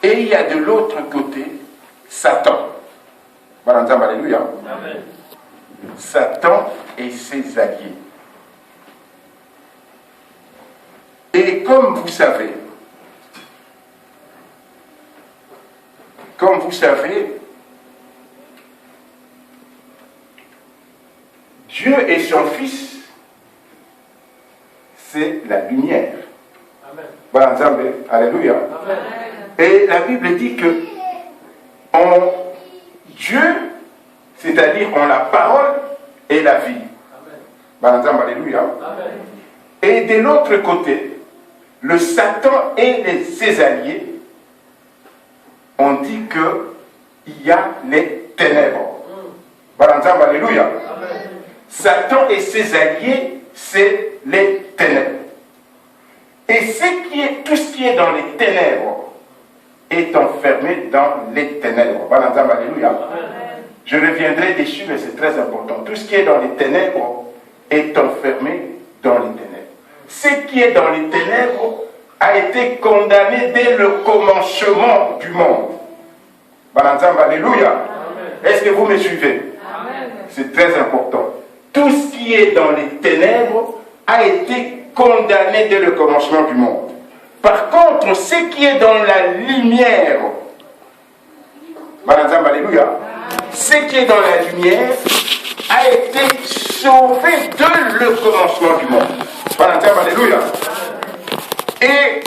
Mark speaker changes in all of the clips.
Speaker 1: Et il y a de l'autre côté Satan. Alléluia.
Speaker 2: Amen.
Speaker 1: Satan et ses alliés. Et comme vous savez, Dieu et son Fils, c'est la lumière.
Speaker 2: Amen.
Speaker 1: Alléluia.
Speaker 2: Amen.
Speaker 1: Et la Bible dit que en Dieu, c'est-à-dire en la parole et la vie.
Speaker 2: Amen.
Speaker 1: Alléluia.
Speaker 2: Amen.
Speaker 1: Et de l'autre côté, le Satan et ses alliés, on dit qu'il y a les ténèbres. Alléluia.
Speaker 2: Amen.
Speaker 1: Satan et ses alliés, c'est les ténèbres. Et tout ce qui est dans les ténèbres est enfermé dans les ténèbres. Alléluia.
Speaker 2: Amen.
Speaker 1: Je reviendrai dessus, mais c'est très important. Tout ce qui est dans les ténèbres est enfermé dans les ténèbres. Ce qui est dans les ténèbres a été condamné dès le commencement du monde. Alléluia.
Speaker 2: Amen.
Speaker 1: Est-ce que vous me suivez?
Speaker 2: Amen.
Speaker 1: C'est très important. Tout ce qui est dans les ténèbres a été condamné dès le commencement du monde. Par contre, ce qui est dans la lumière, alléluia, ce qui est dans la lumière a été sauvé dès le commencement du monde. Alléluia. Et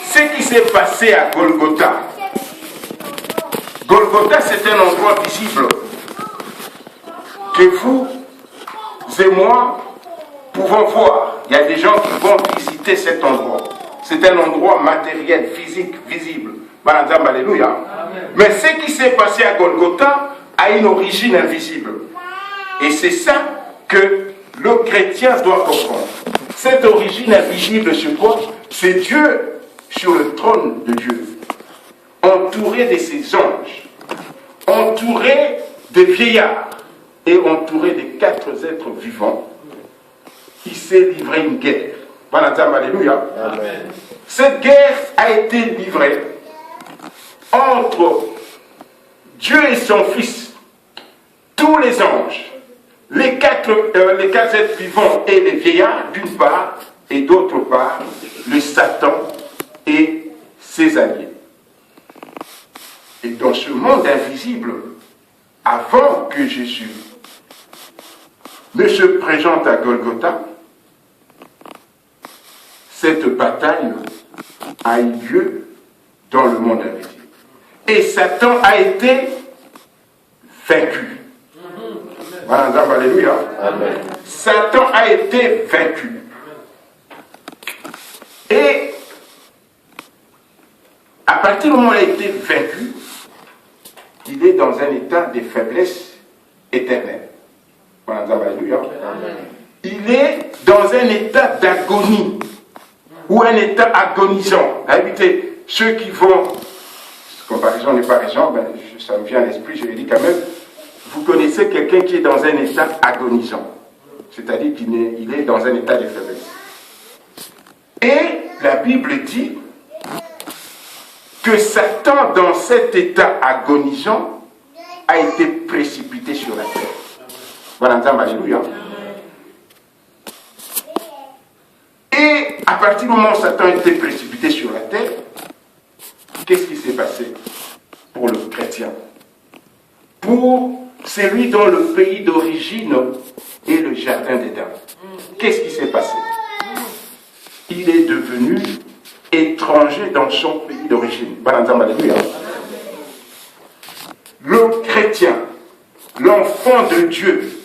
Speaker 1: ce qui s'est passé à Golgotha, c'est un endroit visible que vous et moi pouvons voir. Il y a des gens qui vont visiter cet endroit. C'est un endroit matériel, physique, visible. Alléluia.
Speaker 2: Amen.
Speaker 1: Mais ce qui s'est passé à Golgotha a une origine invisible. Et c'est ça que le chrétien doit comprendre. Cette origine invisible sur quoi? C'est Dieu sur le trône de Dieu, entouré de ses anges, entouré de vieillards et entouré de 4 êtres vivants. Il s'est livré une guerre. Alléluia.
Speaker 2: Amen.
Speaker 1: Cette guerre a été livrée entre Dieu et son Fils, tous les anges, les quatre êtres vivants et les vieillards d'une part, et d'autre part, le Satan et ses alliés. Et dans ce monde invisible, avant que Jésus ne se présente à Golgotha, cette bataille a eu lieu dans le monde invisible. Et Satan a été vaincu. Alléluia.
Speaker 2: Amen.
Speaker 1: Satan a été vaincu. Et à partir du moment où il a été vaincu, il est dans un état de faiblesse éternelle. Alléluia. Il est dans un état d'agonie, ou un état agonisant. Habitez, ceux qui vont, comparaison n'est pas raison, ça me vient à l'esprit, je le dis quand même, vous connaissez quelqu'un qui est dans un état agonisant, c'est-à-dire qu'il est dans un état de faiblesse. Et la Bible dit que Satan, dans cet état agonisant, a été précipité sur la terre. Alléluia. Et à partir du moment où Satan a été précipité sur la terre, qu'est-ce qui s'est passé pour le chrétien? Pour celui dont le pays d'origine est le jardin d'Éden. Qu'est-ce qui s'est passé? Il est devenu étranger dans son pays d'origine. Alléluia. Le chrétien, l'enfant de Dieu,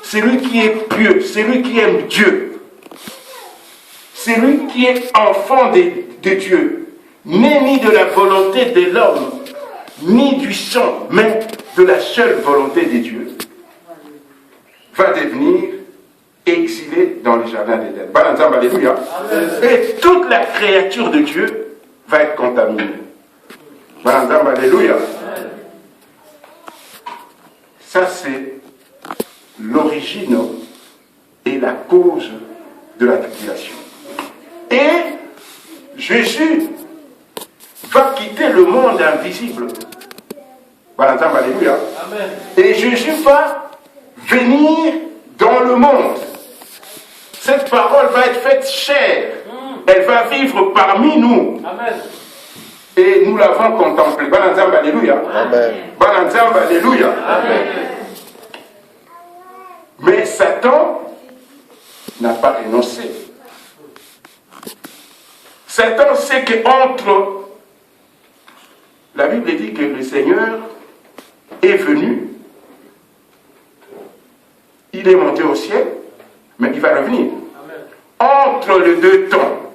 Speaker 1: celui qui est pieux, celui qui aime Dieu, celui qui est enfant de Dieu, n'est ni de la volonté de l'homme, ni du sang, mais de la seule volonté de Dieu, va devenir exilé dans le jardin d'Éden. Alléluia. Et toute la créature de Dieu va être contaminée. Alléluia. Ça, c'est l'origine et la cause de la tribulation. Et Jésus va quitter le monde invisible. Alléluia.
Speaker 2: Amen.
Speaker 1: Et Jésus va venir dans le monde. Cette parole va être faite chair. Elle va vivre parmi nous.
Speaker 2: Amen.
Speaker 1: Et nous l'avons contemplé. Alléluia.
Speaker 3: Amen.
Speaker 1: Alléluia.
Speaker 2: Amen.
Speaker 1: Mais Satan n'a pas renoncé. Satan sait qu'entre... La Bible dit que le Seigneur est venu. Il est monté au ciel, mais il va revenir.
Speaker 2: Amen.
Speaker 1: Entre les deux temps,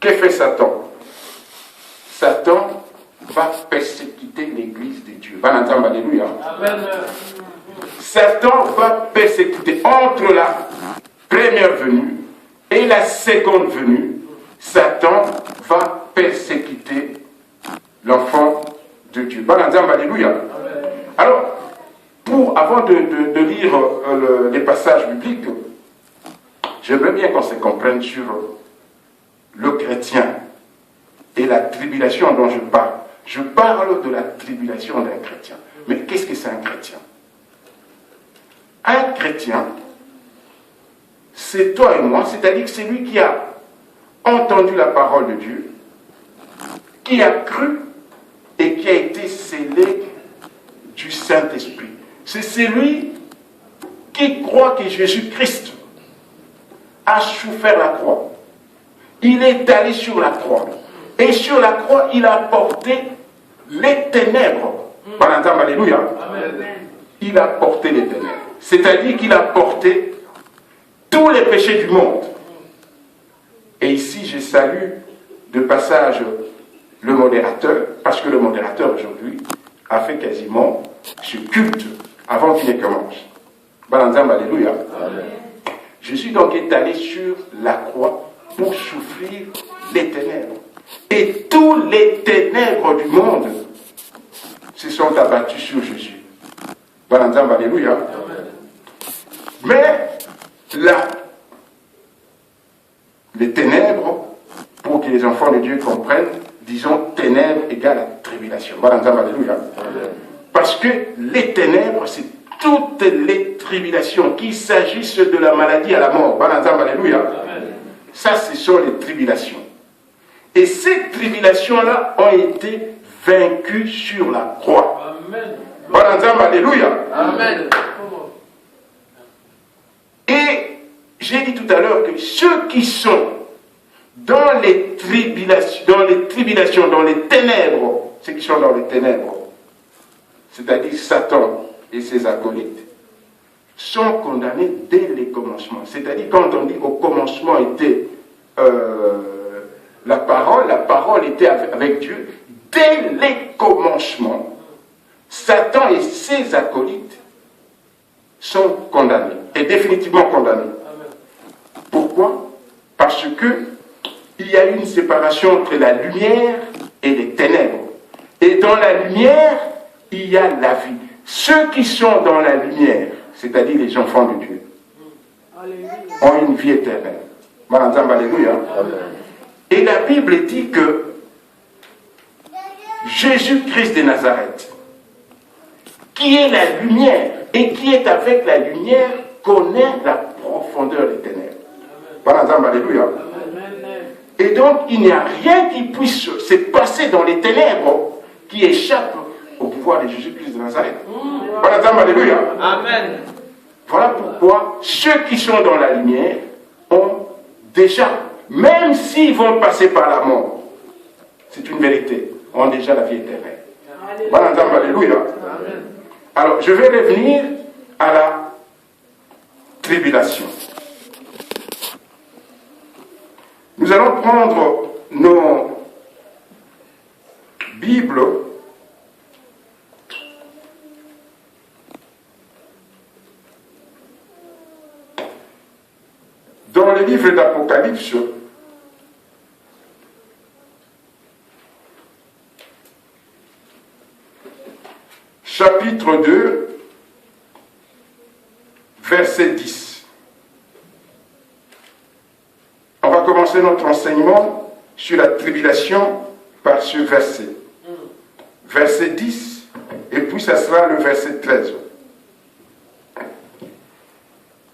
Speaker 1: que fait Satan? Satan va persécuter l'église de Dieu. Alléluia.
Speaker 2: Amen.
Speaker 1: Satan va persécuter entre la première venue et la seconde venue. Satan va persécuter l'enfant de Dieu. Alléluia. Alors, avant de lire les passages bibliques, j'aimerais bien qu'on se comprenne sur le chrétien et la tribulation dont je parle. Je parle de la tribulation d'un chrétien. Mais qu'est-ce que c'est un chrétien? Un chrétien, c'est toi et moi, c'est-à-dire que c'est lui qui a entendu la parole de Dieu, qui a cru et qui a été scellé du Saint-Esprit. C'est celui qui croit que Jésus-Christ a souffert la croix. Il est allé sur la croix. Et sur la croix, il a porté les ténèbres. Alléluia.
Speaker 2: Amen.
Speaker 1: Il a porté les ténèbres. C'est-à-dire qu'il a porté tous les péchés du monde. Et ici, je salue de passage le modérateur, parce que le modérateur aujourd'hui a fait quasiment ce culte avant qu'il ne commence. Alléluia.
Speaker 3: Amen.
Speaker 1: Jésus donc est allé sur la croix pour souffrir les ténèbres. Et tous les ténèbres du monde se sont abattus sur Jésus. Alléluia. Mais là, les ténèbres, pour que les enfants de Dieu comprennent, disons ténèbres égale à tribulation. Alléluia. Parce que les ténèbres, c'est toutes les tribulations, qu'il s'agisse de la maladie à la mort. Alléluia. Ça, ce sont les tribulations. Et ces tribulations-là ont été vaincues sur la croix.
Speaker 2: Amen.
Speaker 1: Alléluia.
Speaker 2: Amen.
Speaker 1: Et j'ai dit tout à l'heure que ceux qui sont dans les tribulations, dans les ténèbres, ceux qui sont dans les ténèbres, c'est-à-dire Satan et ses acolytes, sont condamnés dès les commencements. C'est-à-dire quand on dit au commencement était la parole était avec Dieu, dès les commencements, Satan et ses acolytes sont condamnés, et définitivement condamnés.
Speaker 2: Amen.
Speaker 1: Pourquoi? Parce que il y a une séparation entre la lumière et les ténèbres. Et dans la lumière, il y a la vie. Ceux qui sont dans la lumière, c'est-à-dire les enfants de Dieu, ont une vie éternelle. Alléluia.
Speaker 3: Amen.
Speaker 1: Et la Bible dit que Jésus-Christ de Nazareth, qui est la lumière et qui est avec la lumière, connaît la profondeur des ténèbres. Alléluia. Et donc, il n'y a rien qui puisse se passer dans les ténèbres qui échappe au pouvoir de Jésus-Christ de Nazareth. Alléluia.
Speaker 2: Amen.
Speaker 1: Voilà pourquoi ceux qui sont dans la lumière ont déjà, même s'ils vont passer par la mort, c'est une vérité, ont déjà la vie éternelle. Alléluia.
Speaker 2: Amen.
Speaker 1: Alors, je vais revenir à la tribulation. Nous allons prendre nos Bibles dans le livre d'Apocalypse, chapitre 2, verset 10. On va commencer notre enseignement sur la tribulation par ce verset. Verset 10, et puis ça sera le verset 13.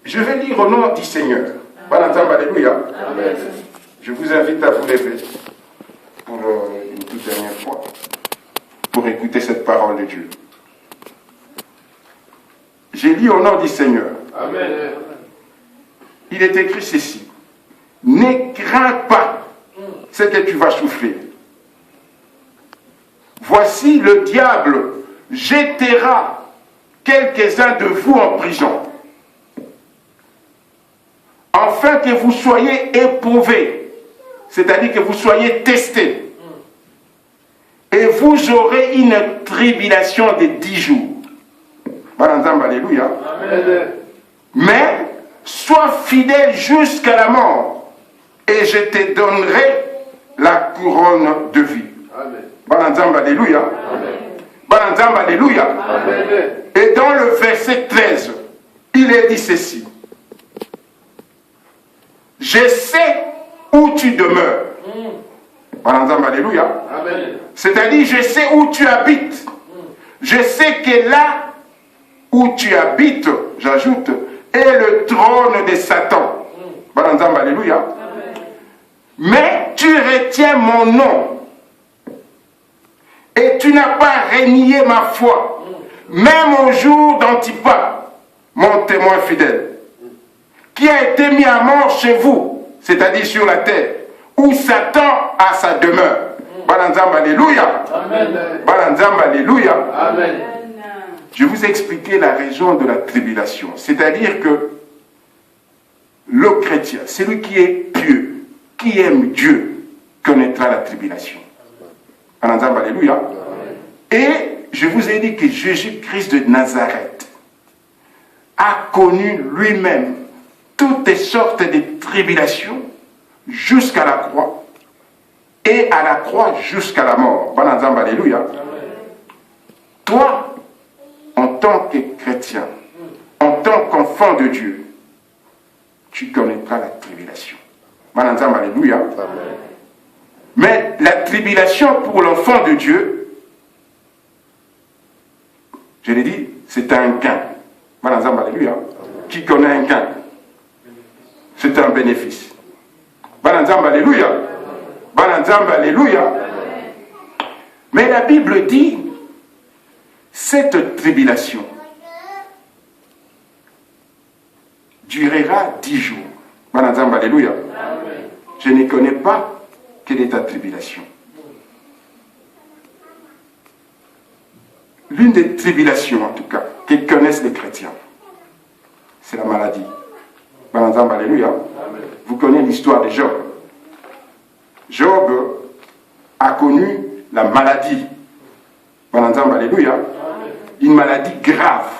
Speaker 1: Je vais lire au nom du Seigneur. Alléluia.
Speaker 2: Amen.
Speaker 1: Je vous invite à vous lever pour une toute dernière fois, pour écouter cette parole de Dieu. J'ai lu au nom du Seigneur.
Speaker 2: Amen.
Speaker 1: Il est écrit ceci. Ne crains pas ce que tu vas souffrir. Voici le diable jettera quelques-uns de vous en prison, afin que vous soyez éprouvés, c'est-à-dire que vous soyez testés. Et vous aurez une tribulation de 10 jours. Alléluia.
Speaker 2: Amen.
Speaker 1: Mais sois fidèle jusqu'à la mort, et je te donnerai la couronne de vie.
Speaker 2: Amen.
Speaker 1: Alléluia.
Speaker 2: Amen.
Speaker 1: Alléluia.
Speaker 2: Amen.
Speaker 1: Et dans le verset 13, il est dit ceci. Je sais où tu demeures. Alléluia.
Speaker 2: Amen.
Speaker 1: C'est-à-dire, je sais où tu habites. Je sais que là où tu habites, j'ajoute, est le trône de Satan. Alléluia. Mais tu retiens mon nom. Et tu n'as pas renié ma foi. Même au jour d'Antipas, mon témoin fidèle, qui a été mis à mort chez vous, c'est-à-dire sur la terre, où Satan a sa demeure. Alléluia.
Speaker 2: Amen.
Speaker 1: Alléluia.
Speaker 2: Amen.
Speaker 1: Je vous ai expliqué la raison de la tribulation. C'est-à-dire que le chrétien, celui qui est pieux, qui aime Dieu, connaîtra la tribulation. Alléluia. Et je vous ai dit que Jésus-Christ de Nazareth a connu lui-même toutes sortes de tribulations jusqu'à la croix, et à la croix jusqu'à la mort. Alléluia. Toi, en tant que chrétien, en tant qu'enfant de Dieu, tu connaîtras la tribulation. Alléluia. Mais la tribulation pour l'enfant de Dieu, je l'ai dit, c'est un gain. Alléluia. Qui connaît un gain? C'est un bénéfice. Alléluia. Alléluia. Mais la Bible dit, cette tribulation durera 10 jours. Alléluia. Je ne connais pas quelle est ta tribulation. L'une des tribulations, en tout cas, que connaissent les chrétiens, c'est la maladie. Alléluia. Vous connaissez l'histoire de Job. Job a connu la maladie. Alléluia. Une maladie grave.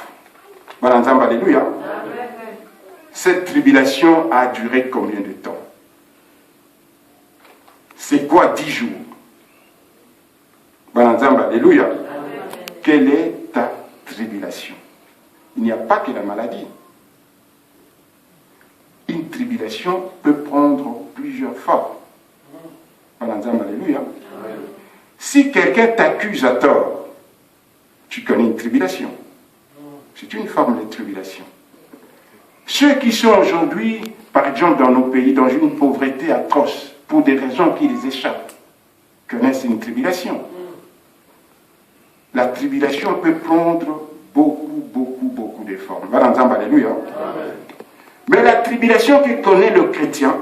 Speaker 1: Alléluia. Cette tribulation a duré combien de temps? C'est quoi 10 jours? Alléluia. Quelle est ta tribulation? Il n'y a pas que la maladie. Une tribulation peut prendre plusieurs formes. Alléluia. Si quelqu'un t'accuse à tort, tu connais une tribulation. C'est une forme de tribulation. Ceux qui sont aujourd'hui, par exemple dans nos pays, dans une pauvreté atroce, pour des raisons qui les échappent, connaissent une tribulation. La tribulation peut prendre beaucoup de formes. Alléluia. Mais la tribulation que connaît le chrétien,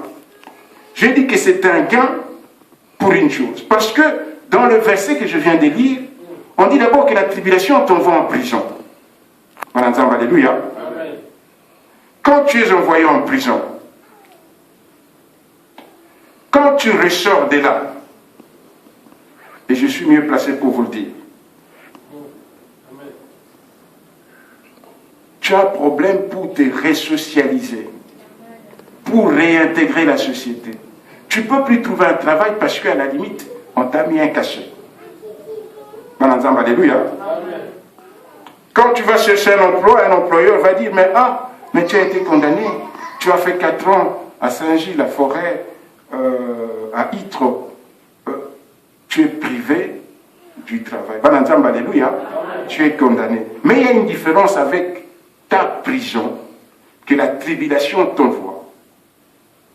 Speaker 1: je dis que c'est un gain pour une chose. Parce que dans le verset que je viens de lire, on dit d'abord que la tribulation t'envoie en prison. Alléluia. Quand tu es envoyé en prison, quand tu ressors de là, et je suis mieux placé pour vous le dire, tu as un problème pour te resocialiser, pour réintégrer la société. Tu ne peux plus trouver un travail parce qu'à la limite, on t'a mis un cachet. Alléluia. Quand tu vas chercher un emploi, un employeur va dire, mais tu as été condamné, tu as fait 4 ans à Saint-Gilles, la forêt, à Ytre, tu es privé du travail. Bananzamba, alléluia. Tu es condamné. Mais il y a une différence avec ta prison que la tribulation t'envoie.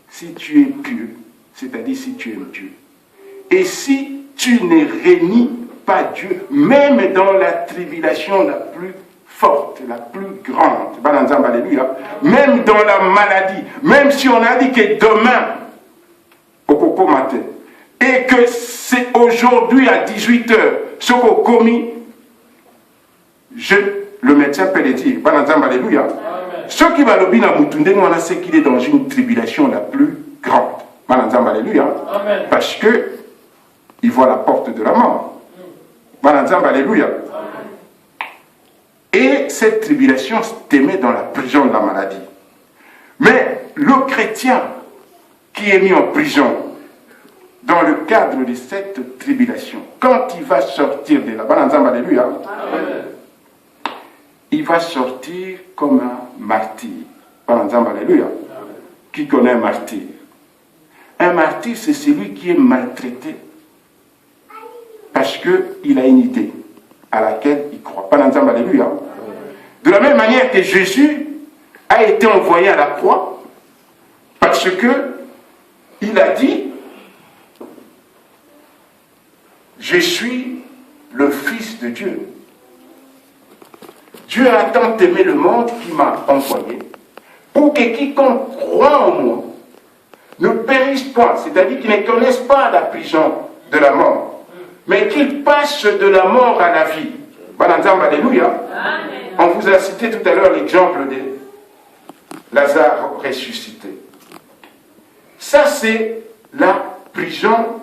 Speaker 1: Si tu es pieux, c'est-à-dire si tu aimes Dieu. Et si tu ne réunis pas Dieu, même dans la tribulation la plus forte, la plus grande, Bananzamba, alléluia, même dans la maladie, même si on a dit que demain, au coco matin, et que c'est aujourd'hui à 18h, ce qu'on a commis, le médecin peut le dire, Bananzamba, alléluia. Ce qui va le bien à Moutoundé, on sait qu'il est dans une tribulation la plus grande. Bananzamba, alléluia. Parce que il voit la porte de la mort. Bananzamba, alléluia. Et cette tribulation te met dans la prison de la maladie. Mais le chrétien qui est mis en prison dans le cadre de cette tribulation, quand il va sortir de là, Bananzamba, alléluia, il va sortir comme un martyr. Bananzamba, alléluia. Qui connaît un martyr? Un martyr, c'est celui qui est maltraité parce qu'il a une idée à laquelle il croit. Bananzamba, alléluia. De la même manière que Jésus a été envoyé à la croix parce qu'il a dit: je suis le Fils de Dieu. Dieu a tant aimé le monde qui m'a envoyé pour que quiconque croit en moi ne périsse pas, c'est-à-dire qu'il ne connaisse pas la prison de la mort, mais qu'il passe de la mort à la vie. Bananzamba, alléluia. On vous a cité tout à l'heure l'exemple de Lazare ressuscité. Ça, c'est la prison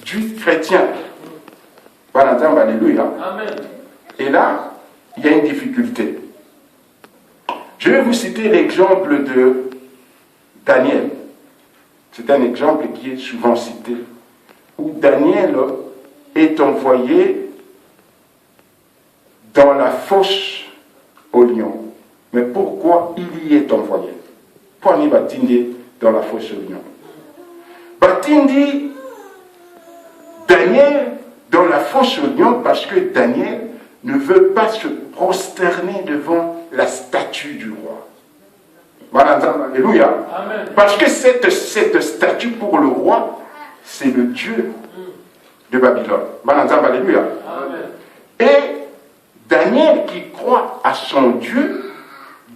Speaker 1: du chrétien. Bananzamba, alléluia. Et là, il y a une difficulté. Je vais vous citer l'exemple de Daniel. C'est un exemple qui est souvent cité, où Daniel est envoyé dans la fosse au lion. Mais pourquoi il y est envoyé? Pourquoi il Batindi dans la fosse au lion? Batindi Daniel dans la fosse au lion parce que Daniel ne veut pas se prosterner devant la statue du roi. Alléluia. Parce que cette statue pour le roi, c'est le Dieu de Babylone. Alléluia. Et Daniel, qui croit à son Dieu,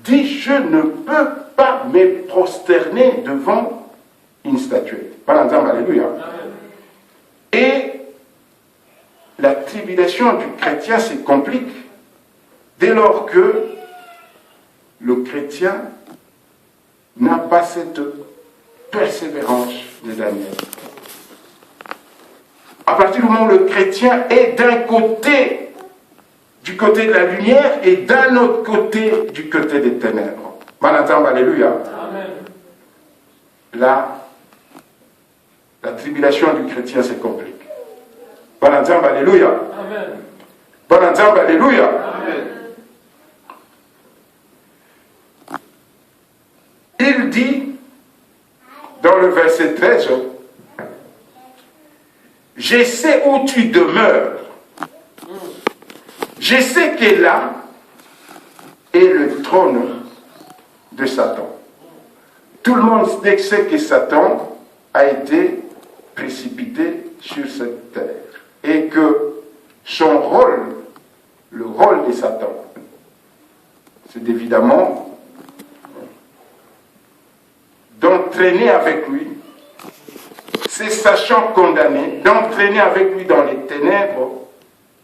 Speaker 1: dit: je ne peux pas me prosterner devant une statuette. Alléluia. Et la tribulation du chrétien se complique dès lors que le chrétien n'a pas cette persévérance de Daniel. À partir du moment où le chrétien est d'un côté, du côté de la lumière, et d'un autre côté, du côté des ténèbres. Alléluia. Là, la tribulation du chrétien se complique. Alléluia. Alléluia. Il dit dans le verset 13, je sais où tu demeures. Je sais que là est le trône de Satan. Tout le monde sait que Satan a été précipité sur cette terre. Et que son rôle, le rôle de Satan, c'est évidemment d'entraîner avec lui, ces sachants condamnés, d'entraîner avec lui dans les ténèbres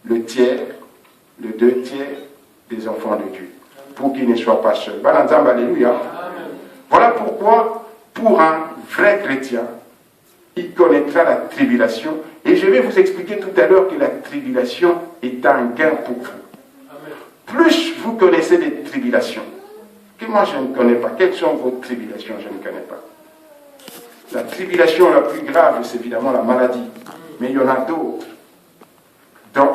Speaker 1: le tiers, le 2 tiers des enfants de Dieu, pour qu'ils ne soient pas seuls. Alléluia. Voilà pourquoi, pour un vrai chrétien, il connaîtra la tribulation. Et je vais vous expliquer tout à l'heure que la tribulation est un gain pour vous. Plus vous connaissez des tribulations, que moi je ne connais pas. Quelles sont vos tribulations? Je ne connais pas. La tribulation la plus grave, c'est évidemment la maladie. Mais il y en a d'autres.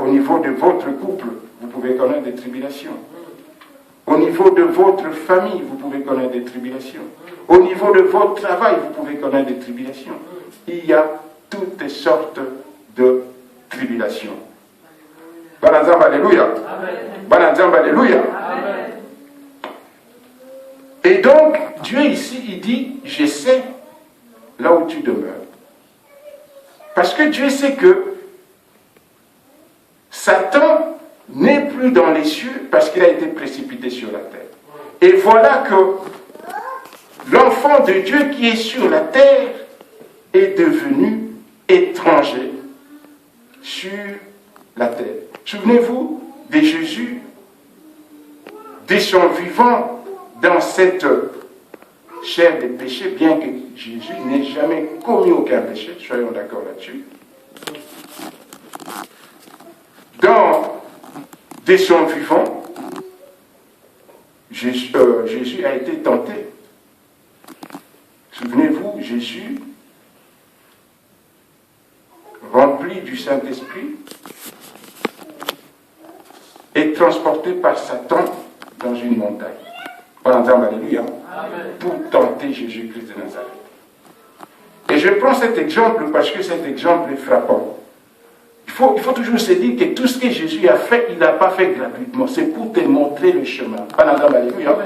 Speaker 1: Au niveau de votre couple, vous pouvez connaître des tribulations. Au niveau de votre famille, vous pouvez connaître des tribulations. Au niveau de votre travail, vous pouvez connaître des tribulations. Il y a toutes sortes tribulation. Bananzamba, alléluia. Bananzamba, alléluia. Et donc, Dieu ici, il dit, je sais là où tu demeures. Parce que Dieu sait que Satan n'est plus dans les cieux parce qu'il a été précipité sur la terre. Et voilà que l'enfant de Dieu qui est sur la terre est devenu étranger sur la terre. Souvenez-vous de Jésus, de son vivant dans cette chair des péchés, bien que Jésus n'ait jamais commis aucun péché, soyons d'accord là-dessus. De son vivant, Jésus a été tenté. Souvenez-vous, Jésus, rempli du Saint-Esprit, est transporté par Satan dans une montagne. Pendant alléluia, pour tenter Jésus-Christ de Nazareth. Et je prends cet exemple parce que cet exemple est frappant. Il faut toujours se dire que tout ce que Jésus a fait, il n'a pas fait gratuitement. C'est pour te montrer le chemin. Alléluia.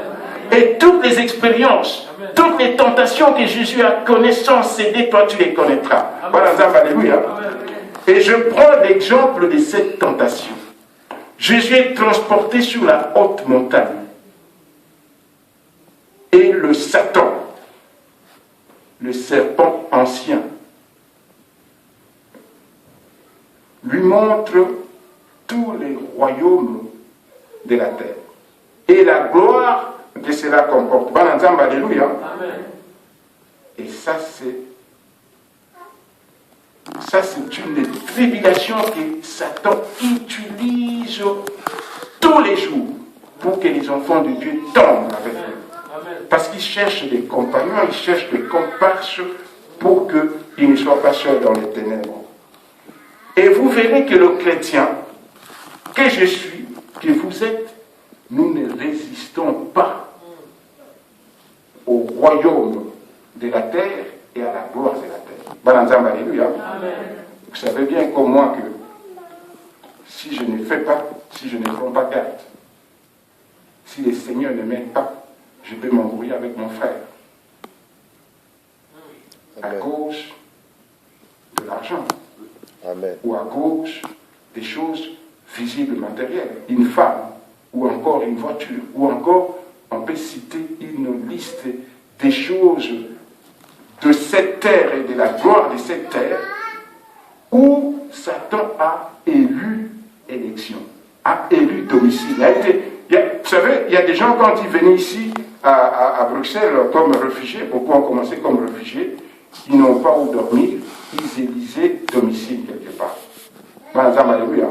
Speaker 1: Et toutes les expériences, toutes les tentations que Jésus a connues sans céder, toi tu les connaîtras. Alléluia. Et je prends l'exemple de cette tentation. Jésus est transporté sur la haute montagne. Et le Satan, le serpent ancien, lui montre tous les royaumes de la terre et la gloire que cela comporte. Alléluia. Et ça c'est une tribulation que Satan utilise tous les jours pour que les enfants de Dieu tombent avec lui. Parce qu'il cherche des compagnons, il cherche des comparses pour qu'ils ne soient pas seuls dans les ténèbres. Et vous verrez que le chrétien, que je suis, que vous êtes, nous ne résistons pas au royaume de la terre et à la gloire de la terre. Bananzamba, alléluia. Vous savez bien comme moi que si je ne fais pas, si je ne prends pas garde, si le Seigneur ne m'aide pas, je peux m'embrouiller avec mon frère. À cause de l'argent. Ou à cause des choses visibles matérielles. Une femme, ou encore une voiture, ou encore, on peut citer une liste des choses de cette terre et de la gloire de cette terre où Satan a élu élection, a élu domicile. Vous savez, il y a des gens quand ils venaient ici à Bruxelles comme réfugiés, beaucoup ont commencé comme réfugiés, ils n'ont pas où dormir, ils élisaient domicile quelque part. Alléluia.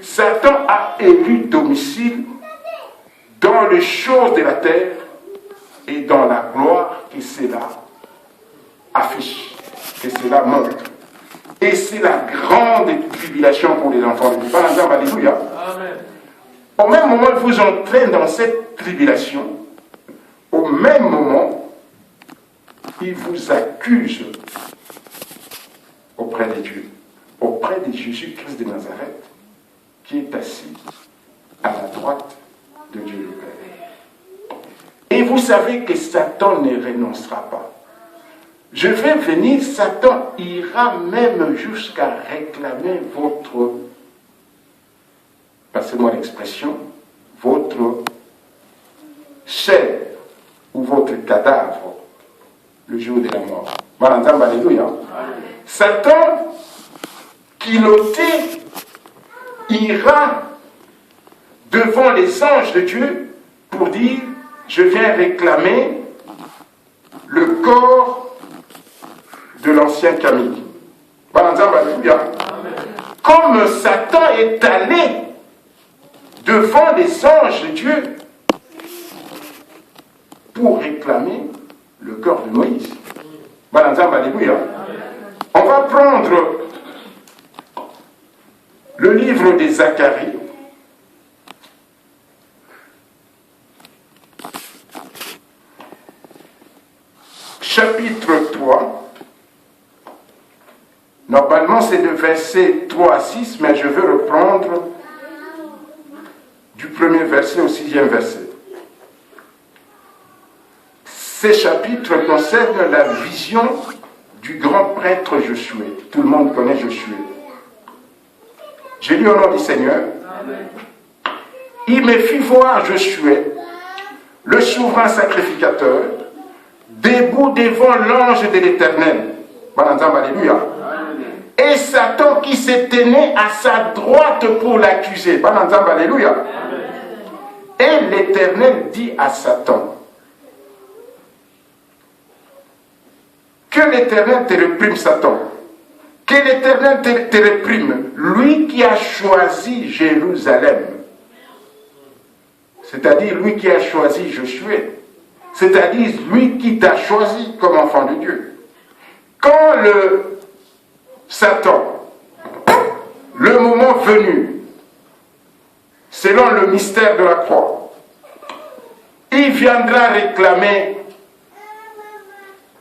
Speaker 1: Satan a élu domicile dans les choses de la terre et dans la gloire que cela affiche, que cela montre. Et c'est la grande tribulation pour les enfants de Dieu. Alléluia. Au même moment, il vous entraîne dans cette tribulation. Au même moment, il vous accuse auprès de Dieu, auprès de Jésus-Christ de Nazareth, qui est assis à la droite de Dieu le Père. Et vous savez que Satan ne renoncera pas. Je vais venir, Satan ira même jusqu'à réclamer votre, passez-moi l'expression, votre chair ou votre cadavre le jour de la mort. Alléluia. Satan, kilotté, ira devant les anges de Dieu pour dire, je viens réclamer le corps de l'ancien Camille. Alléluia. Comme Satan est allé devant les anges de Dieu pour réclamer le corps de Moïse. Alléluia. On va prendre le livre de Zacharie. Chapitre 3. Normalement, c'est de versets 3 à 6, mais je veux reprendre du premier verset au 6e verset. Ces chapitres concernent la vision du grand prêtre Josué. Tout le monde connaît Josué. Je lis au nom du Seigneur. Amen. Il me fit voir Josué, le souverain sacrificateur, debout devant l'ange de l'Éternel. Alléluia. Et Satan qui se tenait à sa droite pour l'accuser. Alléluia. Et l'Éternel dit à Satan, que l'Éternel te réprime, Satan. Que l'Éternel te réprime, lui qui a choisi Jérusalem. C'est-à-dire lui qui a choisi Josué. C'est-à-dire lui qui t'a choisi comme enfant de Dieu. Quand le Satan, le moment venu, selon le mystère de la croix, il viendra réclamer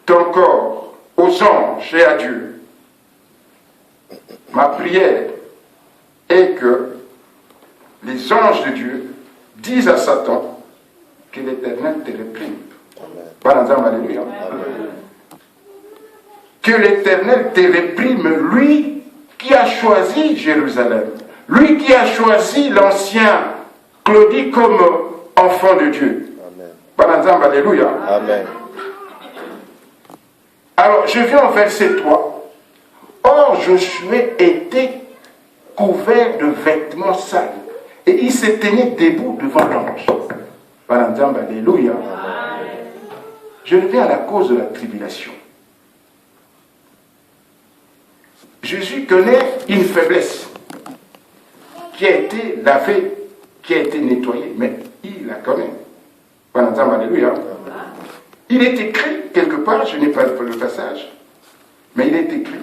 Speaker 1: ton corps aux anges et à Dieu. Ma prière est que les anges de Dieu disent à Satan que l'Éternel te réprime. Alléluia. Que l'Éternel te réprime, lui qui a choisi Jérusalem, lui qui a choisi l'ancien Claudie comme enfant de Dieu. Amen. Alléluia.
Speaker 3: Amen.
Speaker 1: Alors, je viens au verset 3. Or, Josué était couvert de vêtements sales et il se tenait debout devant l'ange. Alléluia. Je reviens à la cause de la tribulation. Jésus connaît une faiblesse qui a été lavée, qui a été nettoyée, mais il la connaît. Alléluia. Il est écrit quelque part, je n'ai pas le passage, mais il est écrit: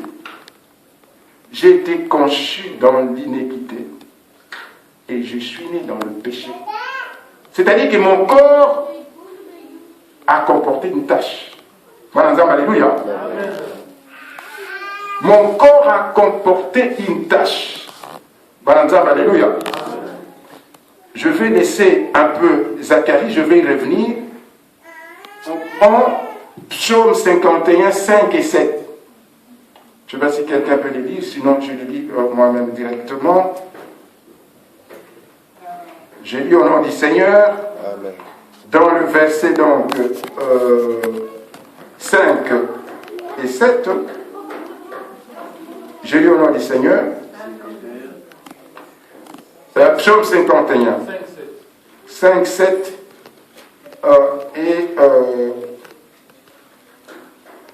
Speaker 1: j'ai été conçu dans l'iniquité et je suis né dans le péché. C'est-à-dire que mon corps a comporté une tâche. Alléluia. Mon corps a comporté une tâche. Alléluia. Je vais laisser un peu Zacharie, je vais y revenir. On prend Psaume 51, 5 et 7. Je ne sais pas si quelqu'un peut les lire, sinon je les lis moi-même directement. Je lis au nom du Seigneur.
Speaker 3: Amen.
Speaker 1: Dans le verset donc 5 et 7, je lis au nom du Seigneur. C'est Psaume 51. 5, 7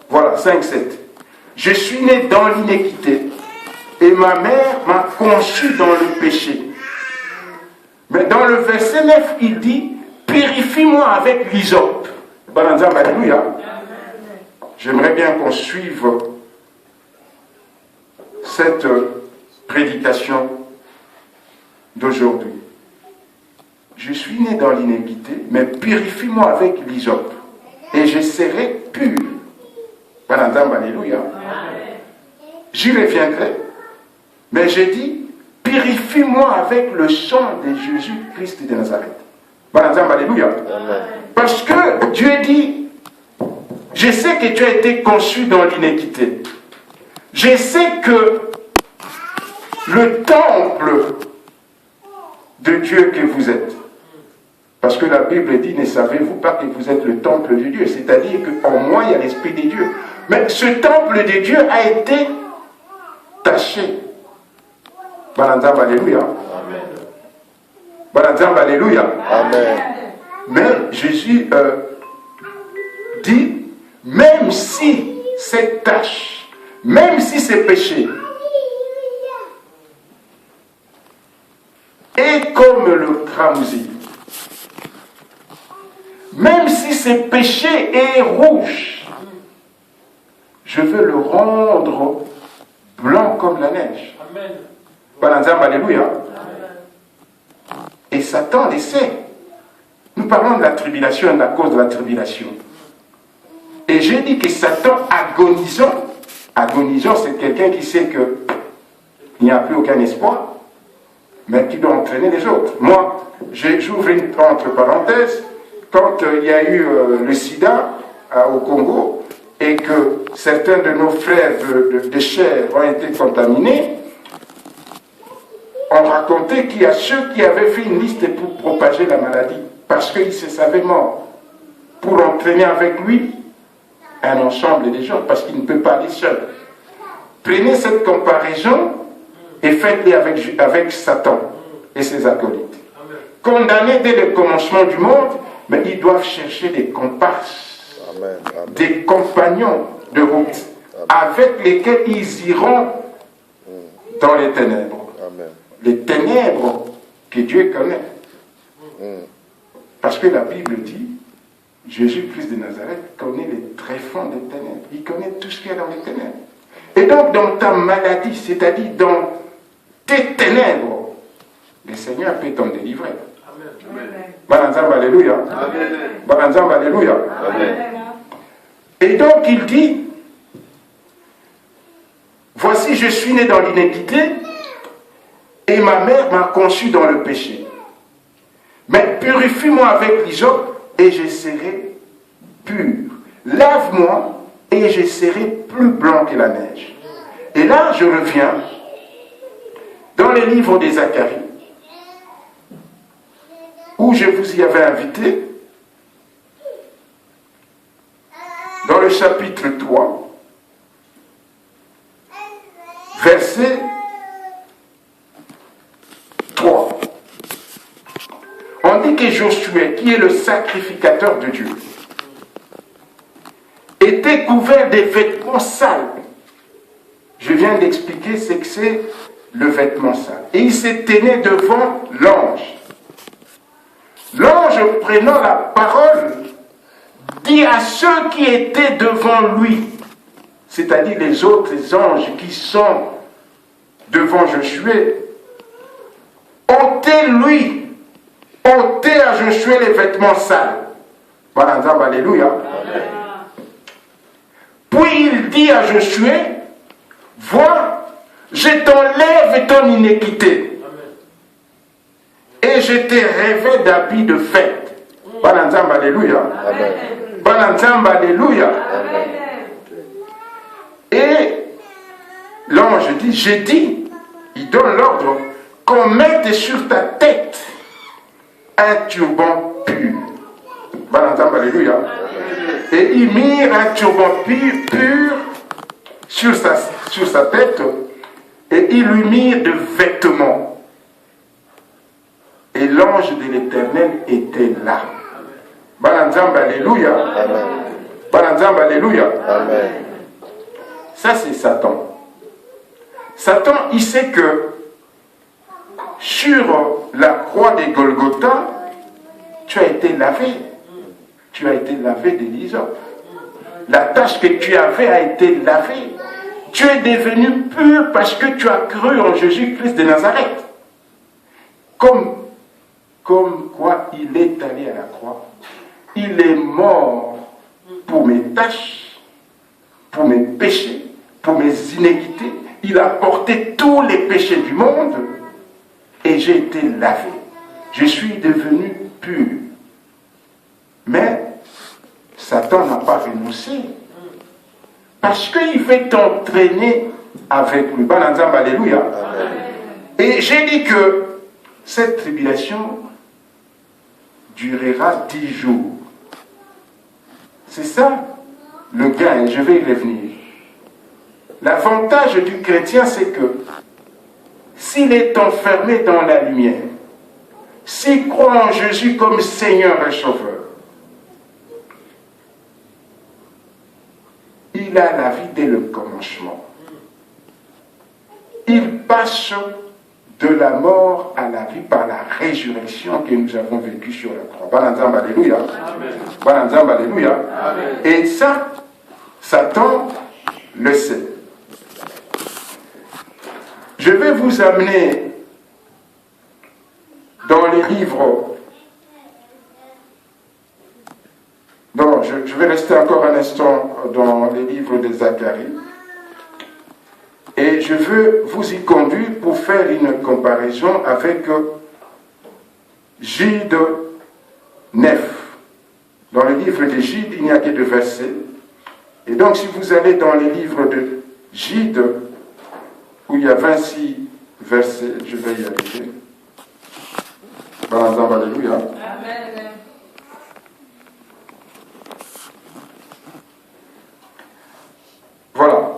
Speaker 1: voilà, 5, 7. Je suis né dans l'iniquité et ma mère m'a conçu dans le péché. Mais dans le verset 9, il dit: purifie-moi avec l'hysope. Alléluia. J'aimerais bien qu'on suive cette prédication d'aujourd'hui. Je suis né dans l'iniquité, mais purifie-moi avec l'hysope et je serai pur. Alléluia. J'y reviendrai, mais j'ai dit: purifie-moi avec le sang de Jésus-Christ de Nazareth. Alléluia. Parce que Dieu dit: je sais que tu as été conçu dans l'iniquité. Je sais que le temple de Dieu que vous êtes, parce que la Bible dit: ne savez-vous pas que vous êtes le temple de Dieu? C'est-à-dire qu'en moi il y a l'Esprit de Dieu. Mais ce temple de Dieu a été taché. Alléluia. Alléluia.
Speaker 3: Amen.
Speaker 1: Mais Jésus dit: même si cette tâche, même si ce péché est comme le cramoisi, même si ce péché est rouge, je veux le rendre blanc comme la neige. Amen. Alléluia. Et Satan le sait. Nous parlons de la tribulation et de la cause de la tribulation. Et j'ai dit que Satan, agonisant, agonisant, c'est quelqu'un qui sait qu'il n'y a plus aucun espoir, mais qui doit entraîner les autres. Moi, j'ouvre une entre parenthèses, quand il y a eu le sida au Congo, et que certains de nos frères de chair ont été contaminés, on racontait qu'il y a ceux qui avaient fait une liste pour propager la maladie, parce qu'ils se savaient morts, pour entraîner avec lui un ensemble de gens, parce qu'il ne peut pas aller seul. Prenez cette comparaison et faites-les avec Satan et ses acolytes. Condamnés dès le commencement du monde, mais ils doivent chercher des comparses,
Speaker 3: Amen. Amen.
Speaker 1: des compagnons de route, avec lesquels ils iront dans les ténèbres.
Speaker 3: Amen.
Speaker 1: Les ténèbres que Dieu connaît. Parce que la Bible dit, Jésus-Christ de Nazareth connaît les tréfonds des ténèbres. Il connaît tout ce qu'il y a dans les ténèbres. Et donc, dans ta maladie, c'est-à-dire dans tes ténèbres, le Seigneur peut t'en délivrer. Amen. Alléluia. Amen. Alléluia.
Speaker 3: Amen.
Speaker 1: Et donc, il dit, voici, je suis né dans l'iniquité, et ma mère m'a conçu dans le péché. Mais purifie-moi avec l'hysope, et je serai pur. Lave-moi, et je serai plus blanc que la neige. Et là, je reviens dans les livres des Zacharie, où je vous y avais invité, dans le chapitre 3, verset 3. On dit que Josué, qui est le sacrificateur de Dieu, était couvert des vêtements sales. Je viens d'expliquer ce que c'est le vêtement sale. Et il se tenait devant l'ange. L'ange, prenant la parole, dit à ceux qui étaient devant lui, c'est-à-dire les autres anges qui sont devant Josué, ôtez-lui, ôtez à Josué les vêtements sales. Voilà, alléluia. Puis il dit à Josué, vois, je t'enlève ton iniquité. Et je t'ai rêvé d'habits de fête. Bananzamba, alléluia. Bananzamba, alléluia. Et l'ange dit, j'ai dit, il donne l'ordre qu'on mette sur ta tête un turban pur. Bananzamba, alléluia. Et ils mirent un turban pur sur sa tête et ils lui mirent de vêtements. Et l'ange de l'Éternel était là. Bananzamba, alléluia. Bananzamba, alléluia.
Speaker 3: Amen.
Speaker 1: Ça, c'est Satan. Satan, il sait que sur la croix des Golgotha, tu as été lavé. Tu as été lavé de l'hysope. La tâche que tu avais a été lavée. Tu es devenu pur parce que tu as cru en Jésus-Christ de Nazareth. Comme quoi il est allé à la croix. Il est mort pour mes tâches, pour mes péchés, pour mes iniquités. Il a porté tous les péchés du monde et j'ai été lavé. Je suis devenu pur. Mais Satan n'a pas renoncé. Parce qu'il veut t'entraîner avec lui. Bananzamba, alléluia. Et j'ai dit que cette tribulation durera 10 jours. C'est ça le gain, et je vais y revenir. L'avantage du chrétien, c'est que s'il est enfermé dans la lumière, s'il croit en Jésus comme Seigneur et Sauveur, il a la vie dès le commencement. Il passe de la mort à la vie par la résurrection que nous avons vécue sur la croix. Bananzamba, alléluia. Bananzamba, alléluia. Et ça, Satan le sait. Je vais vous amener dans les livres. Non, je vais rester encore un instant dans les livres de Zacharie. Et je veux vous y conduire pour faire une comparaison avec Jude 9. Dans le livre de Jude, il n'y a que 2 versets. Et donc, si vous allez dans le livre de Jude, où il y a 26 versets, je vais y arriver. Alléluia.
Speaker 3: Amen.
Speaker 1: Voilà.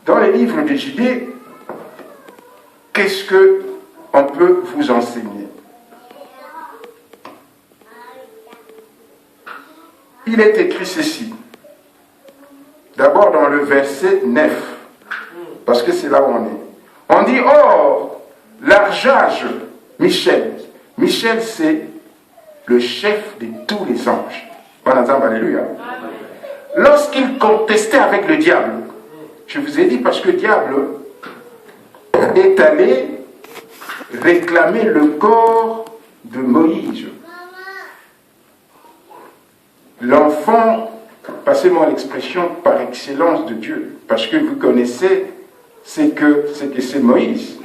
Speaker 1: Dans les livres de Jude, qu'est-ce qu'on peut vous enseigner? Il est écrit ceci. D'abord dans le verset 9, parce que c'est là où on est. On dit, oh, l'archage Michel. Michel, c'est le chef de tous les anges. Alléluia. Lorsqu'il contestait avec le diable, je vous ai dit parce que le diable est allé réclamer le corps de Moïse. L'enfant, passez-moi l'expression, par excellence de Dieu, parce que vous connaissez ce que c'est Moïse.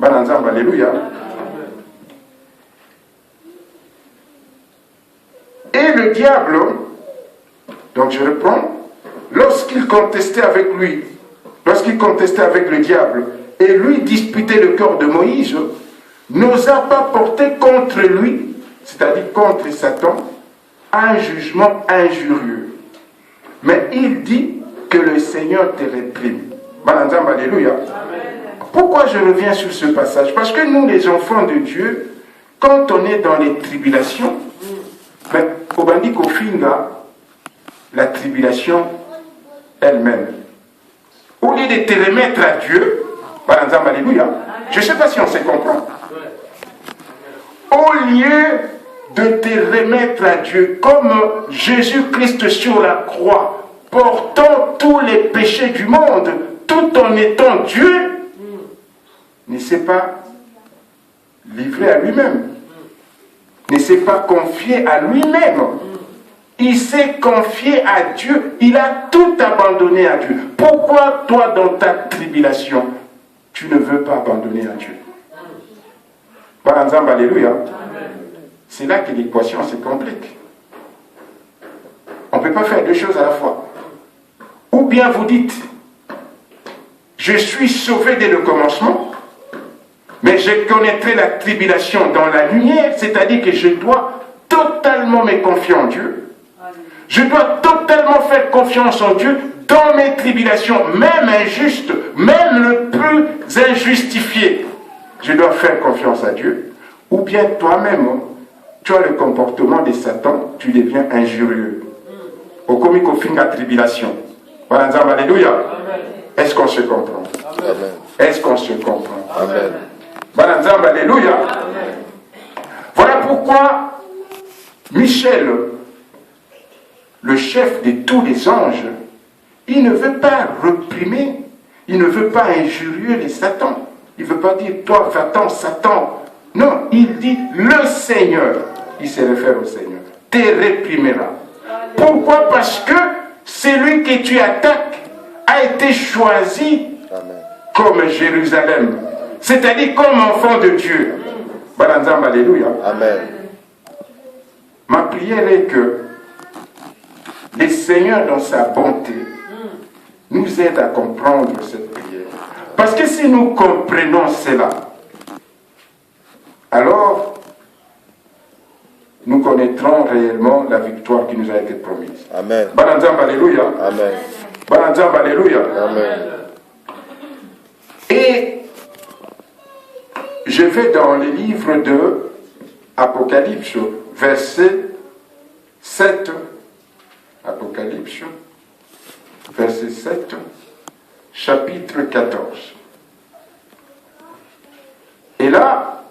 Speaker 1: Alléluia. Et le diable, donc je reprends, lorsqu'il contestait avec lui, lorsqu'il contestait avec le diable, et lui disputait le corps de Moïse, n'osa pas porter contre lui, c'est-à-dire contre Satan, un jugement injurieux. Mais il dit que le Seigneur te réprime. Alléluia. Pourquoi je reviens sur ce passage? Parce que nous, les enfants de Dieu, quand on est dans les tribulations, au bandit qu'au finga, la tribulation elle-même, au lieu de te remettre à Dieu, alléluia, je ne sais pas si on se comprend, au lieu de te remettre à Dieu, comme Jésus-Christ sur la croix, portant tous les péchés du monde, tout en étant Dieu, ne s'est pas livré à lui-même, ne s'est pas confié à lui-même. Il s'est confié à Dieu, il a tout abandonné à Dieu. Pourquoi toi, dans ta tribulation, tu ne veux pas abandonner à Dieu? Alléluia. C'est là que l'équation se complique. On ne peut pas faire 2 choses à la fois. Ou bien vous dites, je suis sauvé dès le commencement, mais je connaîtrai la tribulation dans la lumière, c'est-à-dire que je dois totalement me confier en Dieu. Je dois totalement faire confiance en Dieu dans mes tribulations, même injustes, même le plus injustifié. Je dois faire confiance à Dieu. Ou bien toi-même, tu as le comportement de Satan, tu deviens injurieux. Au comique au fin de la tribulation. Alléluia. Est-ce qu'on se comprend?
Speaker 2: Amen.
Speaker 1: Est-ce qu'on se comprend?
Speaker 2: Amen.
Speaker 1: Alléluia. Voilà pourquoi Michel, le chef de tous les anges, il ne veut pas réprimer, il ne veut pas injurier les Satan. Il ne veut pas dire, toi, va-t'en, Satan. Non, il dit, le Seigneur, il se réfère au Seigneur, te réprimera. Pourquoi? Parce que celui que tu attaques a été choisi comme Jérusalem, c'est-à-dire comme enfant de Dieu. Alléluia.
Speaker 2: Amen.
Speaker 1: Ma prière est que le Seigneur, dans sa bonté, nous aide à comprendre cette prière. Parce que si nous comprenons cela, alors nous connaîtrons réellement la victoire qui nous a été promise.
Speaker 2: Amen.
Speaker 1: Alléluia.
Speaker 2: Amen.
Speaker 1: Alléluia.
Speaker 2: Amen.
Speaker 1: Et je vais dans le livre de Apocalypse, verset 7. Apocalypse, verset 7, chapitre 14. Et là,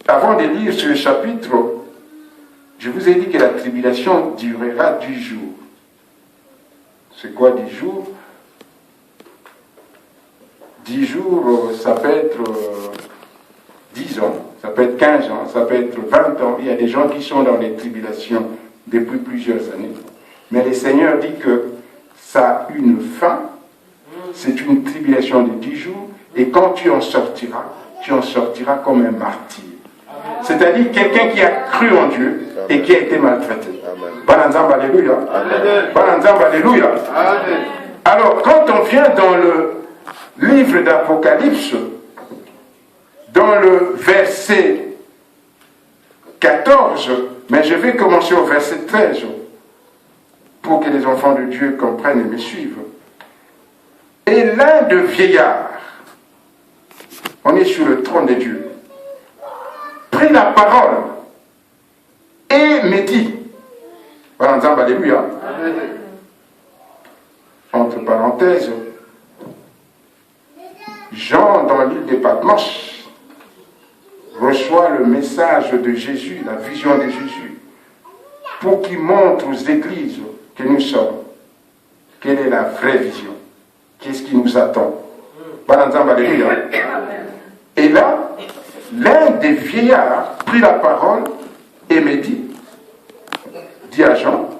Speaker 1: avant de lire ce chapitre, je vous ai dit que la tribulation durera 10 jours. C'est quoi 10 jours? 10 jours, ça peut être 10 ans, ça peut être 15 ans, ça peut être 20 ans. Il y a des gens qui sont dans les tribulations depuis plusieurs années. Mais le Seigneur dit que ça a une fin. C'est une tribulation tribulation de 10 jours, et quand tu en sortiras comme un martyr. C'est-à-dire quelqu'un qui a cru en Dieu et qui a été maltraité. Bananzam, alléluia. Bananzam, alléluia. Alors, quand on vient dans le livre d'Apocalypse, dans le verset 14, mais je vais commencer au verset 13 pour que les enfants de Dieu comprennent et me suivent. Et l'un de vieillards, on est sur le trône de Dieu, prit la parole et me dit, alléluia, entre parenthèses, Jean dans l'île de Patmos reçoit le message de Jésus, la vision de Jésus, pour qu'il montre aux églises que nous sommes, quelle est la vraie vision, qu'est-ce qui nous attend. Alléluia. Et là, l'un des vieillards prit la parole et me dit à Jean,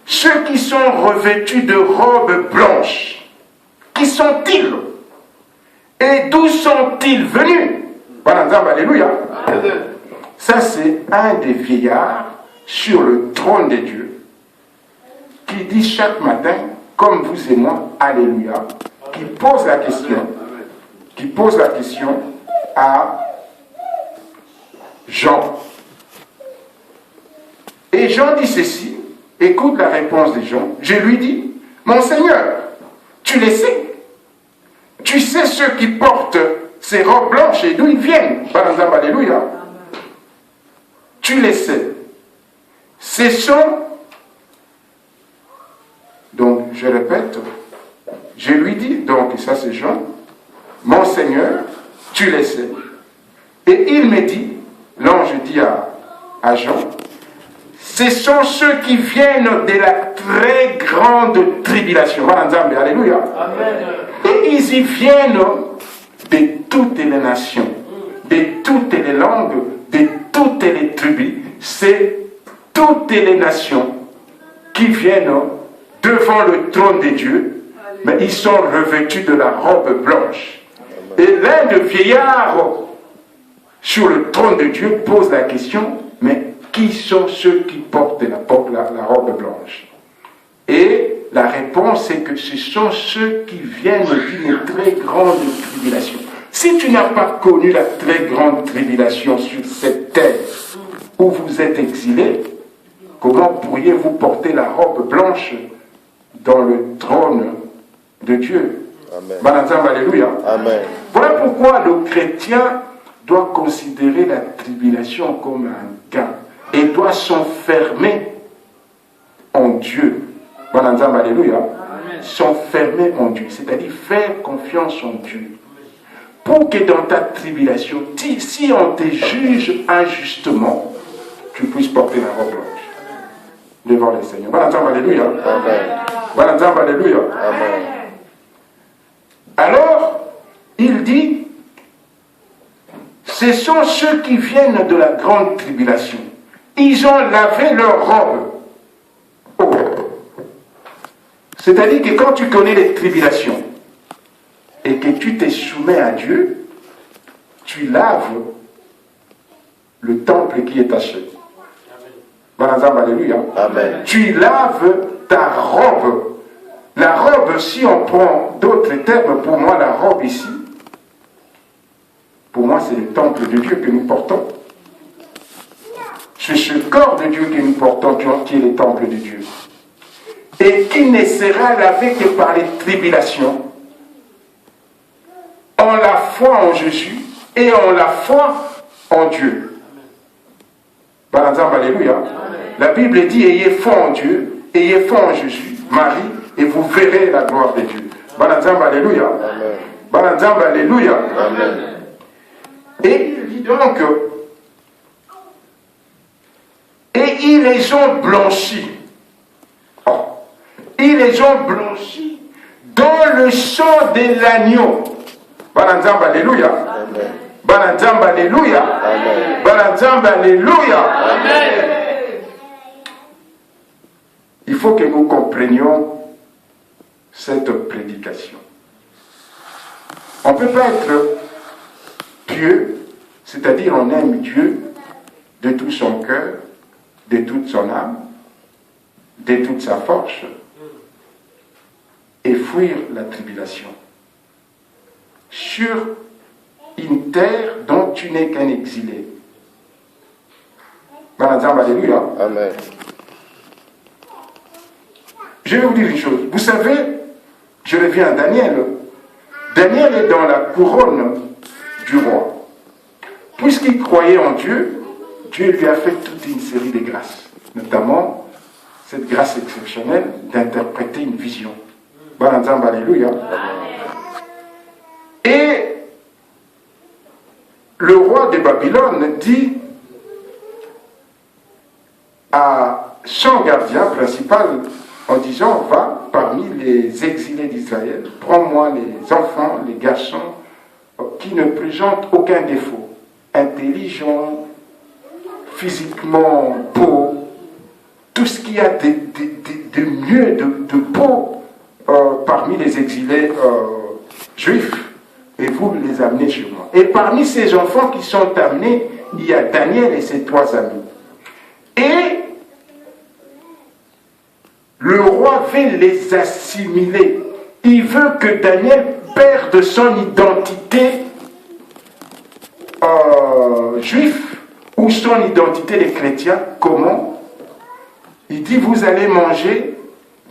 Speaker 1: ceux qui sont revêtus de robes blanches, qui sont-ils? Et d'où sont-ils venus? Alléluia. Ça, c'est un des vieillards sur le trône de Dieu qui dit chaque matin, comme vous et moi, alléluia, qui pose la question à Jean. Et Jean dit ceci, écoute la réponse de Jean. Je lui dis, mon Seigneur, tu les sais. Tu sais ceux qui portent ces robes blanches et d'où ils viennent. Alléluia. Tu les sais. Ce sont, donc je répète, je lui dis, donc ça c'est Jean, mon Seigneur, tu les sais. Et il me dit, l'ange dit à Jean, ce sont ceux qui viennent de la très grande tribulation. Alléluia. Amen. Et ils y viennent de toutes les nations, de toutes les langues, de toutes les tribus. C'est toutes les nations qui viennent devant le trône de Dieu, mais ils sont revêtus de la robe blanche. Et l'un des vieillards sur le trône de Dieu pose la question, mais qui sont ceux qui portent la robe blanche? Et la réponse est que ce sont ceux qui viennent d'une très grande tribulation. Si tu n'as pas connu la très grande tribulation sur cette terre où vous êtes exilés, comment pourriez-vous porter la robe blanche dans le trône de Dieu? Amen. Alléluia. Amen. Voilà pourquoi le chrétien doit considérer la tribulation comme un gain et doit s'enfermer en Dieu. Alléluia. S'enfermer en Dieu, c'est-à-dire faire confiance en Dieu. Pour que dans ta tribulation, si on te juge injustement, tu puisses porter la robe blanche devant le Seigneur. Alléluia. Amen. Alléluia. Amen. Alors, il dit, ce sont ceux qui viennent de la grande tribulation. Ils ont lavé leurs robes. Oh. C'est-à-dire que quand tu connais les tribulations et que tu te soumets à Dieu, tu laves le temple qui est taché. Alléluia. Amen. Tu laves ta robe. La robe, si on prend d'autres termes, pour moi, la robe ici, pour moi, c'est le temple de Dieu que nous portons. C'est ce corps de Dieu que nous portons qui est le temple de Dieu. Et qui ne sera lavé que par les tribulations, en la foi en Jésus et en la foi en Dieu. Par exemple, alléluia. La Bible dit, ayez foi en Dieu, ayez foi en Jésus, Marie, et vous verrez la gloire de Dieu. Banazam, alléluia. Banazam, alléluia. Amen. Et il dit donc, et ils les ont blanchis. Oh. Ils les ont blanchis dans le sang de l'agneau. Banazam, alléluia. Amen. Banazam, alléluia. Amen. Banazam, alléluia. Amen. Il faut que nous comprenions cette prédication. On ne peut pas être pieux, c'est-à-dire on aime Dieu de tout son cœur, de toute son âme, de toute sa force, et fuir la tribulation sur une terre dont tu n'es qu'un exilé. Alléluia.
Speaker 2: Amen.
Speaker 1: Je vais vous dire une chose. Vous savez, je reviens à Daniel. Daniel est dans la couronne du roi. Puisqu'il croyait en Dieu, Dieu lui a fait toute une série de grâces. Notamment, cette grâce exceptionnelle d'interpréter une vision. Alléluia. Et le roi de Babylone dit à son gardien principal en disant, va parmi les exilés d'Israël, prends-moi les enfants, les garçons qui ne présentent aucun défaut, intelligents, physiquement beaux, tout ce qu'il y a de mieux, de beau parmi les exilés juifs, et vous les amenez chez moi. Et parmi ces enfants qui sont amenés, il y a Daniel et ses 3 amis. Et le roi veut les assimiler. Il veut que Daniel perde son identité juif ou son identité de chrétien. Comment? Il dit, vous allez manger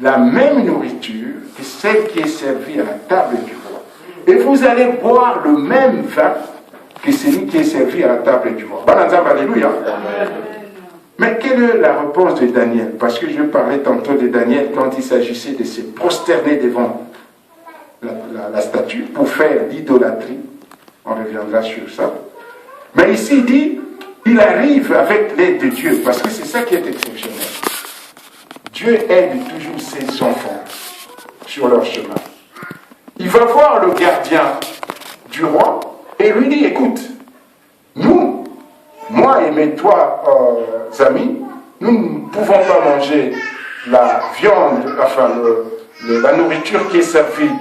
Speaker 1: la même nourriture que celle qui est servie à la table du roi. Et vous allez boire le même vin que celui qui est servi à la table du roi. Alléluia. Mais quelle est la réponse de Daniel? Parce que je parlais tantôt de Daniel quand il s'agissait de se prosterner devant la statue pour faire l'idolâtrie. On reviendra sur ça. Mais ici, il dit, il arrive avec l'aide de Dieu, parce que c'est ça qui est exceptionnel. Dieu aide toujours ses enfants sur leur chemin. Il va voir le gardien du roi et lui dit, écoute, nous, moi et mes 3 amis, nous ne pouvons pas manger la viande, enfin la nourriture qui est servie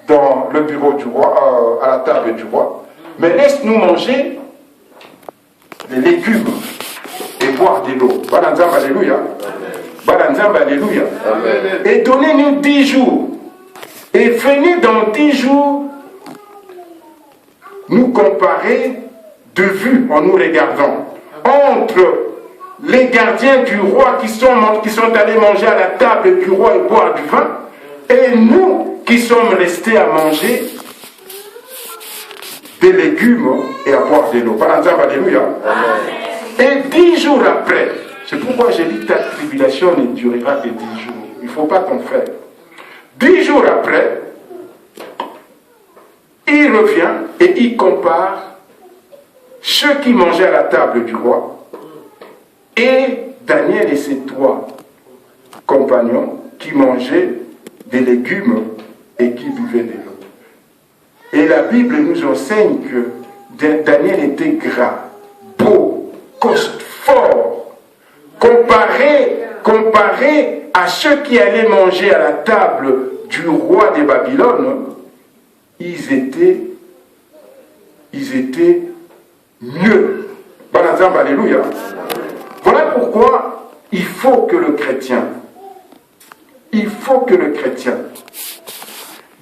Speaker 1: dans le bureau du roi, à la table du roi, mais laisse-nous manger les légumes et boire de l'eau. Alléluia. Alléluia. Et donnez-nous 10 jours. Et venez dans 10 jours nous comparer de vue en nous regardant entre les gardiens du roi qui sont allés manger à la table du roi et boire du vin, et nous qui sommes restés à manger des légumes et à boire de l'eau. Alléluia. Et 10 jours après, c'est pourquoi j'ai dit ta tribulation ne durera que 10 jours. Il ne faut pas t'en faire. 10 jours après, il revient et il compare ceux qui mangeaient à la table du roi et Daniel et ses 3 compagnons qui mangeaient des légumes et qui buvaient de l'eau. Et la Bible nous enseigne que Daniel était gras, beau, costaud, fort, comparé à ceux qui allaient manger à la table du roi de Babylone. Ils étaient mieux. Alléluia. Voilà pourquoi il faut que le chrétien,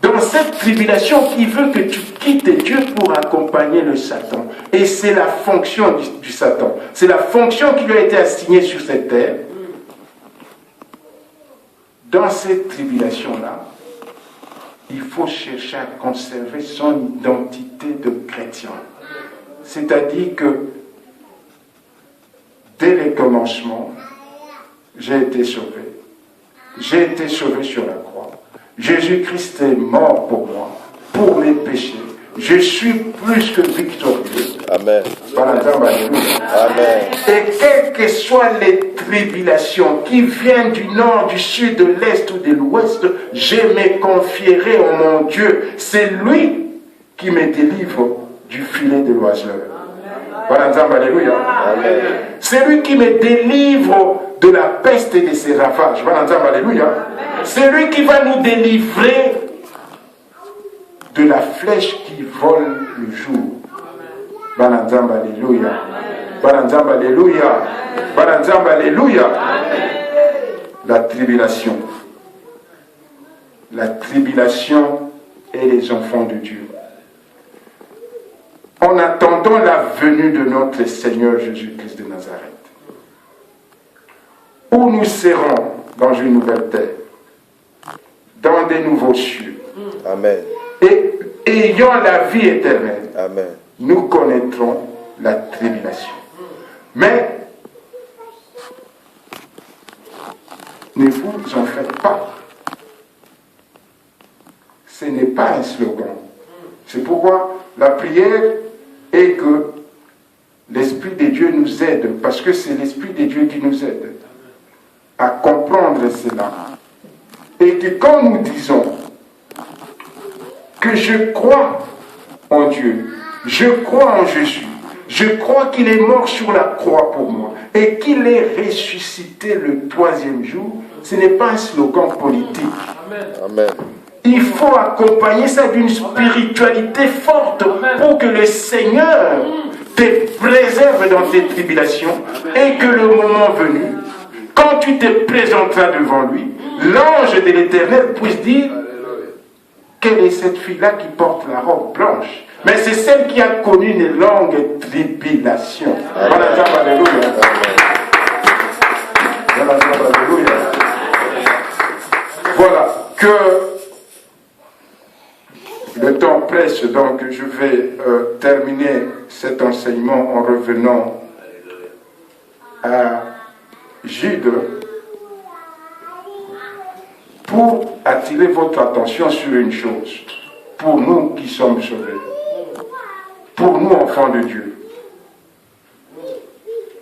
Speaker 1: dans cette tribulation qui veut que tu quittes Dieu pour accompagner le Satan, et c'est la fonction du Satan, c'est la fonction qui lui a été assignée sur cette terre, dans cette tribulation-là, il faut chercher à conserver son identité de chrétien. C'est-à-dire que dès le commencement, j'ai été sauvé. J'ai été sauvé sur la croix. Jésus-Christ est mort pour moi, pour mes péchés. Je suis plus que victorieux.
Speaker 2: Amen.
Speaker 1: Amen. Et quelles que soient les tribulations qui viennent du nord, du sud, de l'est ou de l'ouest, je me confierai en mon Dieu. C'est lui qui me délivre du filet de l'oiseleur. Alléluia. C'est lui qui me délivre de la peste et de ses ravages. Alléluia. C'est lui qui va nous délivrer de la flèche qui vole le jour. Bananzamba, alléluia. Bananzamba, alléluia. Bananzamba, alléluia. La tribulation. La tribulation est les enfants de Dieu. En attendant la venue de notre Seigneur Jésus-Christ de Nazareth, où nous serons dans une nouvelle terre, dans des nouveaux cieux.
Speaker 3: Amen.
Speaker 1: Et ayant la vie éternelle,
Speaker 3: Amen.
Speaker 1: nous connaîtrons la tribulation. Mais ne vous en faites pas. Ce n'est pas un slogan. C'est pourquoi la prière est que l'Esprit de Dieu nous aide, parce que c'est l'Esprit de Dieu qui nous aide à comprendre cela. Et que quand nous disons que je crois en Dieu, je crois en Jésus, je crois qu'il est mort sur la croix pour moi et qu'il est ressuscité le 3e jour, ce n'est pas un slogan politique.
Speaker 3: Amen.
Speaker 1: Il faut accompagner ça d'une spiritualité forte pour que le Seigneur te préserve dans tes tribulations et que le moment venu, quand tu te présenteras devant lui, l'ange de l'Éternel puisse dire: quelle est cette fille-là qui porte la robe blanche? Mais c'est celle qui a connu une longue tribulation. Alléluia. Voilà, que le temps presse, donc je vais terminer cet enseignement en revenant à Jude pour attirer votre attention sur une chose, pour nous qui sommes sauvés, pour nous enfants de Dieu.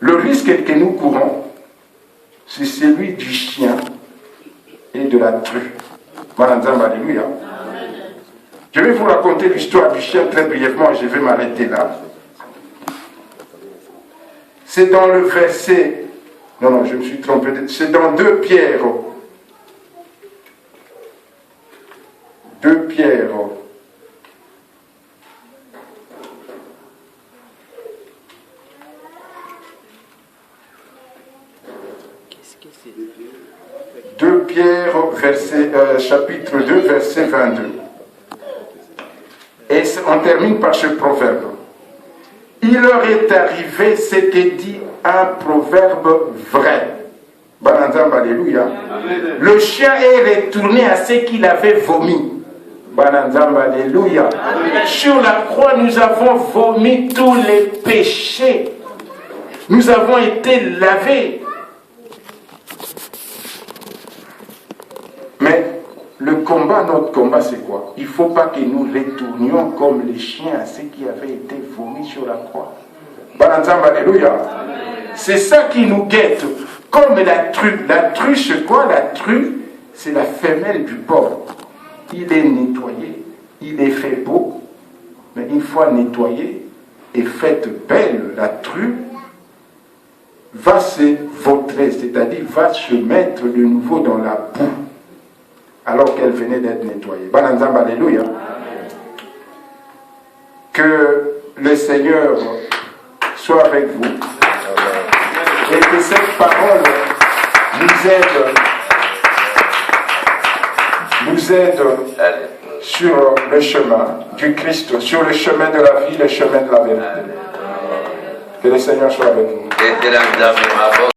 Speaker 1: Le risque que nous courons, c'est celui du chien et de la true. Alléluia. Je vais vous raconter l'histoire du chien très brièvement et je vais m'arrêter là. C'est dans le verset... Non, je me suis trompé. C'est dans 2 Pierre. 2 Pierre. Chapitre 2, verset 22. Et on termine par ce proverbe. Il leur est arrivé ce que dit un proverbe vrai. Bananzam, alléluia. Le chien est retourné à ce qu'il avait vomi. Bananzam, alléluia. Sur la croix, nous avons vomi tous les péchés. Nous avons été lavés. Mais le combat, notre combat, c'est quoi? Il ne faut pas que nous retournions comme les chiens à ce qui avait été vomi sur la croix. Bananzam, alléluia. C'est ça qui nous guette. Comme la true. La true, c'est quoi? La true, c'est la femelle du porc. Il est nettoyé, il est fait beau, mais une fois nettoyé et faite belle, la true va se vautrer, c'est-à-dire va se mettre de nouveau dans la boue, alors qu'elle venait d'être nettoyée. Bananzam, alléluia. Que le Seigneur soit avec vous. Et que cette parole nous aide sur le chemin du Christ, sur le chemin de la vie, le chemin de la vérité. Que le Seigneur soit avec vous.